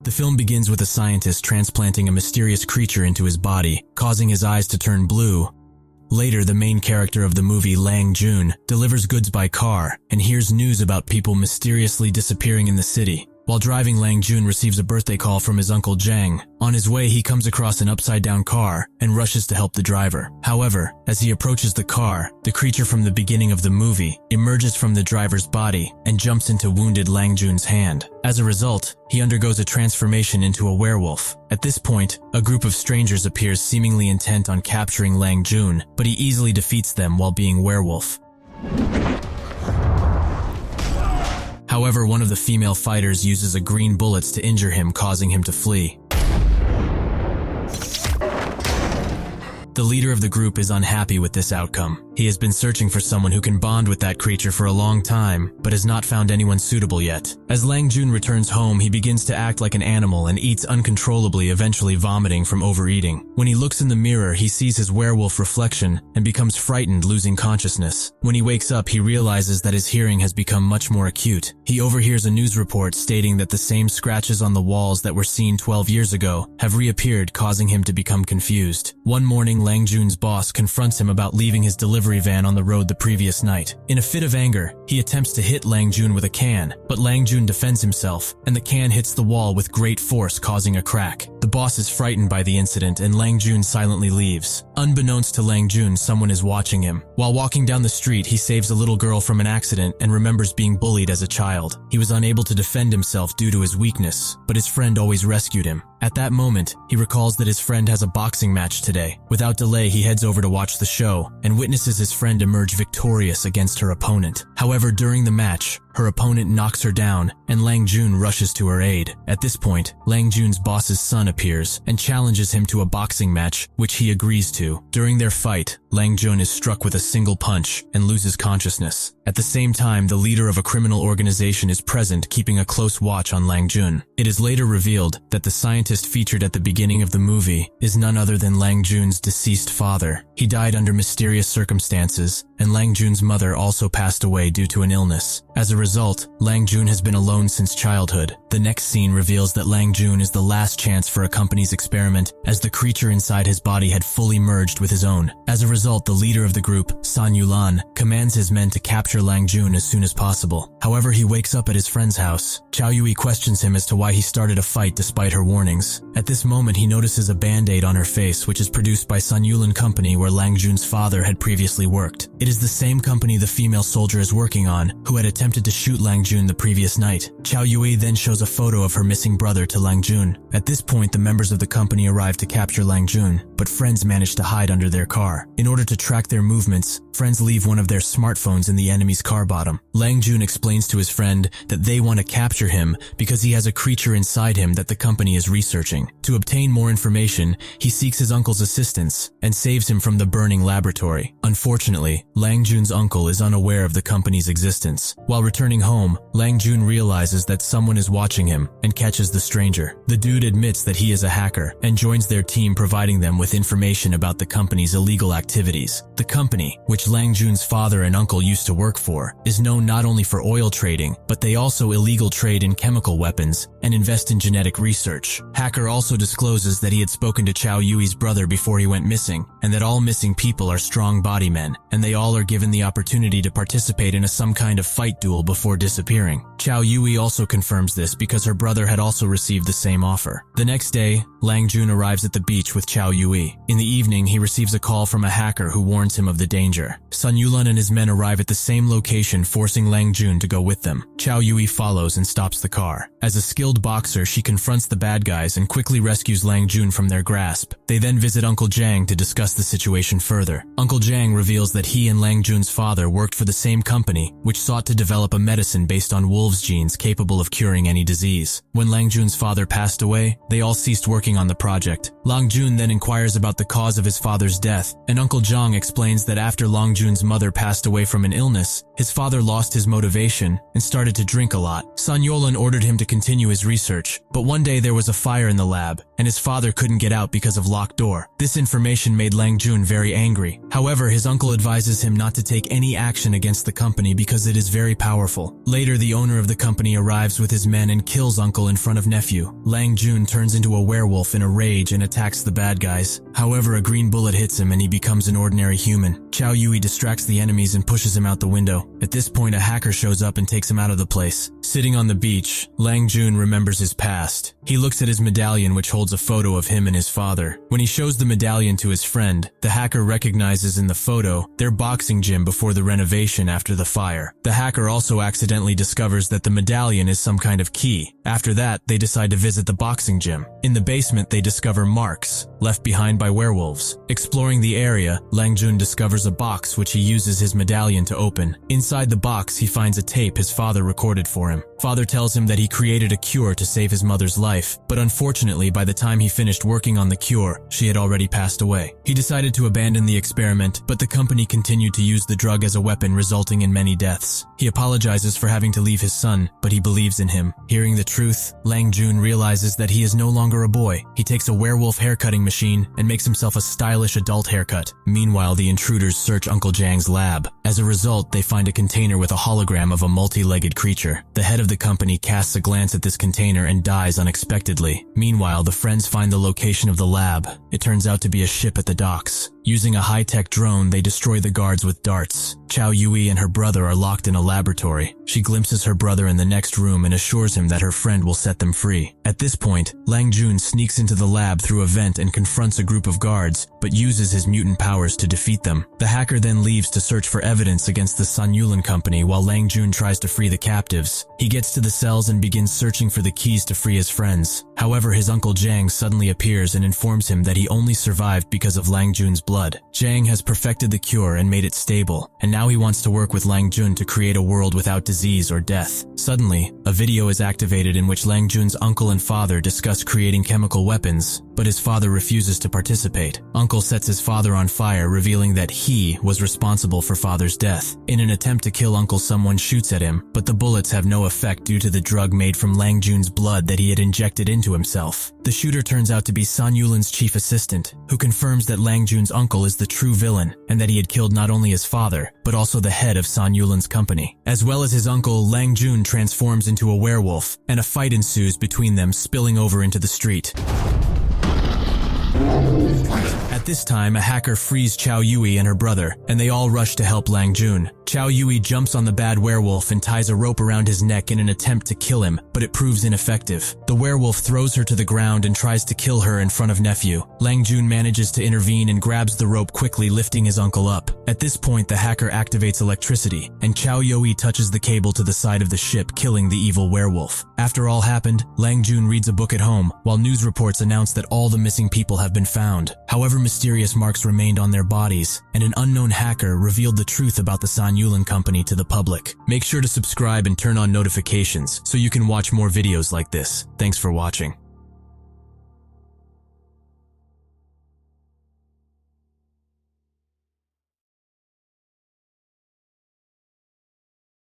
The film begins with a scientist transplanting a mysterious creature into his body, causing his eyes to turn blue. Later, the main character of the movie, Lang Jun, delivers goods by car and hears news about people mysteriously disappearing in the city. While driving, Lang Jun receives a birthday call from his uncle Jang. On his way, he comes across an upside-down car and rushes to help the driver. However, as he approaches the car, the creature from the beginning of the movie emerges from the driver's body and jumps into wounded Lang Jun's hand. As a result, he undergoes a transformation into a werewolf. At this point, a group of strangers appears seemingly intent on capturing Lang Jun, but he easily defeats them while being werewolf. However, one of the female fighters uses a green bullets to injure him, causing him to flee. The leader of the group is unhappy with this outcome. He has been searching for someone who can bond with that creature for a long time, but has not found anyone suitable yet. As Lang Jun returns home, he begins to act like an animal and eats uncontrollably, eventually vomiting from overeating. When he looks in the mirror, he sees his werewolf reflection and becomes frightened, losing consciousness. When he wakes up, he realizes that his hearing has become much more acute. He overhears a news report stating that the same scratches on the walls that were seen 12 years ago have reappeared, causing him to become confused. One morning, Lang Jun's boss confronts him about leaving his delivery van on the road the previous night. In a fit of anger, he attempts to hit Lang Jun with a can, but Lang Jun defends himself, and the can hits the wall with great force, causing a crack. The boss is frightened by the incident, and Lang Jun silently leaves. Unbeknownst to Lang Jun, someone is watching him. While walking down the street, he saves a little girl from an accident and remembers being bullied as a child. He was unable to defend himself due to his weakness, but his friend always rescued him. At that moment, he recalls that his friend has a boxing match today. Without delay, he heads over to watch the show and witnesses his friend emerge victorious against her opponent. However, during the match, her opponent knocks her down, and Lang Jun rushes to her aid. At this point, Lang Jun's boss's son appears and challenges him to a boxing match, which he agrees to. During their fight, Lang Jun is struck with a single punch and loses consciousness. At the same time, the leader of a criminal organization is present, keeping a close watch on Lang Jun. It is later revealed that the scientist featured at the beginning of the movie is none other than Lang Jun's deceased father. He died under mysterious circumstances, and Lang Jun's mother also passed away due to an illness. As a result, Lang Jun has been alone since childhood. The next scene reveals that Lang Jun is the last chance for a company's experiment, as the creature inside his body had fully merged with his own. As a result, the leader of the group, San Yulan, commands his men to capture Lang Jun as soon as possible. However, he wakes up at his friend's house. Chao Yui questions him as to why he started a fight despite her warnings. At this moment, he notices a band-aid on her face, which is produced by San Yulan Company, where Lang Jun's father had previously worked. It is the same company the female soldier is working on, who had attempted to shoot Lang Jun the previous night. Chao Yui then shows a photo of her missing brother to Lang Jun. At this point, the members of the company arrive to capture Lang Jun, but friends manage to hide under their car. In order to track their movements, friends leave one of their smartphones in the enemy's car bottom. Lang Jun explains to his friend that they want to capture him because he has a creature inside him that the company is researching. To obtain more information, he seeks his uncle's assistance and saves him from the burning laboratory. Unfortunately, Lang Jun's uncle is unaware of the company's existence. While returning home, Lang Jun realizes that someone is watching him and catches the stranger. The dude admits that he is a hacker and joins their team, providing them with information about the company's illegal activities. The company, which Lang Jun's father and uncle used to work for, is known not only for oil trading, but they also illegal trade in chemical weapons and invest in genetic research. Hacker also discloses that he had spoken to Chao Yui's brother before he went missing, and that all missing people are strong body men, and they all are given the opportunity to participate in some kind of fight duel before disappearing. Chao Yui also confirms this because her brother had also received the same offer. The next day, Lang Jun arrives at the beach with Chao Yui. In the evening, he receives a call from a hacker who warns him of the danger. Sun Yulan and his men arrive at the same location, forcing Lang Jun to go with them. Chao Yui follows and stops the car. As a skilled boxer, she confronts the bad guys and quickly rescues Lang Jun from their grasp. They then visit Uncle Jang to discuss the situation further. Uncle Jang reveals that he and Lang Jun's father worked for the same company, which sought to develop a medicine based on wolves' genes capable of curing any disease. When Lang Jun's father passed away, they all ceased working on the project. Lang Jun then inquires about the cause of his father's death, and Uncle Jang explains that after Lang Long Jun's mother passed away from an illness, his father lost his motivation and started to drink a lot. Sun Yulin ordered him to continue his research, but one day there was a fire in the lab, and his father couldn't get out because of locked door. This information made Lang Jun very angry. However, his uncle advises him not to take any action against the company because it is very powerful. Later, the owner of the company arrives with his men and kills uncle in front of nephew. Lang Jun turns into a werewolf in a rage and attacks the bad guys. However, a green bullet hits him and he becomes an ordinary human. Chao Yui distracts the enemies and pushes him out the window. At this point, a hacker shows up and takes him out of the place. Sitting on the beach, Lang Jun remembers his past. He looks at his medallion, which holds a photo of him and his father. When he shows the medallion to his friend, the hacker recognizes in the photo their boxing gym before the renovation after the fire. The hacker also accidentally discovers that the medallion is some kind of key. After that, they decide to visit the boxing gym. In the basement, they discover marks left behind by werewolves. Exploring the area, Lang Jun discovers a box which he uses his medallion to open. Inside the box, he finds a tape his father recorded for him. Father tells him that he created a cure to save his mother's life, but unfortunately, by the time he finished working on the cure, she had already passed away. He decided to abandon the experiment, but the company continued to use the drug as a weapon, resulting in many deaths. He apologizes for having to leave his son, but he believes in him. Hearing the truth, Lang Jun realizes that he is no longer a boy. He takes a werewolf haircutting machine and makes himself a stylish adult haircut. Meanwhile, the intruders search Uncle Jang's lab. As a result, they find a container with a hologram of a multi-legged creature. The head of the company casts a glance at this container and dies unexpectedly. Meanwhile, the friends find the location of the lab. It turns out to be a ship at the docks. Using a high-tech drone, they destroy the guards with darts. Chao Yui and her brother are locked in a laboratory. She glimpses her brother in the next room and assures him that her friend will set them free. At this point, Lang Jun sneaks into the lab through a vent and confronts a group of guards, but uses his mutant powers to defeat them. The hacker then leaves to search for evidence against the Sun Yulin company while Lang Jun tries to free the captives. He gets to the cells and begins searching for the keys to free his friends. However, his uncle Jang suddenly appears and informs him that he only survived because of Lang Jun's blood. Jang has perfected the cure and made it stable, and now he wants to work with Lang Jun to create a world without disease or death. Suddenly, a video is activated in which Lang Jun's uncle and father discuss creating chemical weapons, but his father refuses to participate. Uncle sets his father on fire, revealing that he was responsible for father's death. In an attempt to kill uncle, someone shoots at him, but the bullets have no effect due to the drug made from Lang Jun's blood that he had injected into himself. The shooter turns out to be Sun Yulin's chief assistant, who confirms that Lang Jun's uncle is the true villain, and that he had killed not only his father, but also the head of Sun Yulin's company. As well as his uncle, Lang Jun transforms into a werewolf, and a fight ensues between them, spilling over into the street. At this time, a hacker frees Chao Yui and her brother, and they all rush to help Lang Jun. Chao Yui jumps on the bad werewolf and ties a rope around his neck in an attempt to kill him, but it proves ineffective. The werewolf throws her to the ground and tries to kill her in front of nephew. Lang Jun manages to intervene and grabs the rope, quickly lifting his uncle up. At this point, the hacker activates electricity, and Chao Yui touches the cable to the side of the ship, killing the evil werewolf. After all happened, Lang Jun reads a book at home, while news reports announce that all the missing people have been found. However, mysterious marks remained on their bodies, and an unknown hacker revealed the truth about the Sun Yulin company to the public. Make sure to subscribe and turn on notifications so you can watch more videos like this. Thanks for watching.